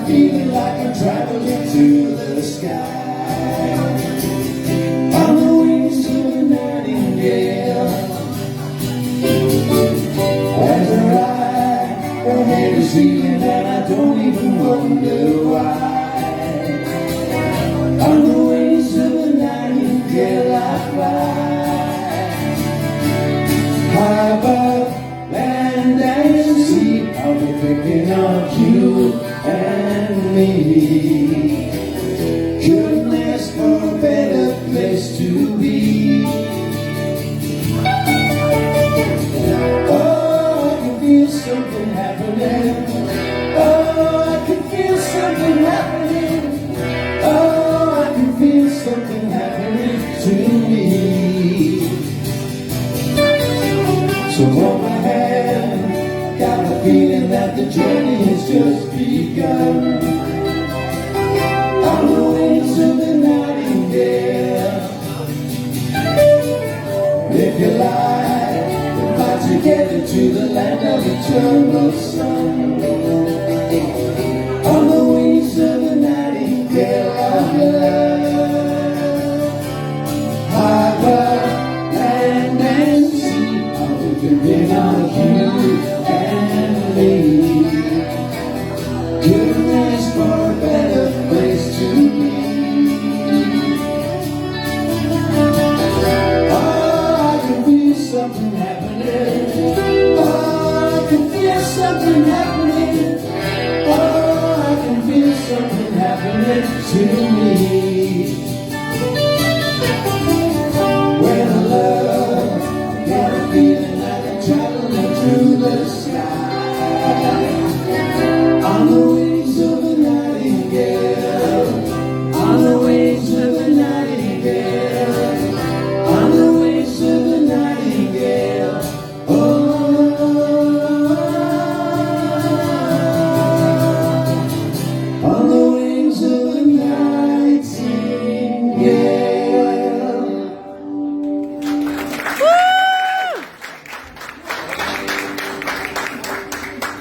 feeling like I'm traveling to the sky. On the wings of a nightingale, as I ride, her head is healing and I don't even wonder why. On the wings of a nightingale I fly, high above land and sea. I'll be thinking of you and me. Couldn't ask for a better place to be. Oh, I can feel something happening. Oh, I can feel something happening. Oh, I can feel something happening to me. So hold my hand, got the feeling that the journey has just begun. On the wings of the nightingale, if you like, we'll fly together to the land of eternal sun.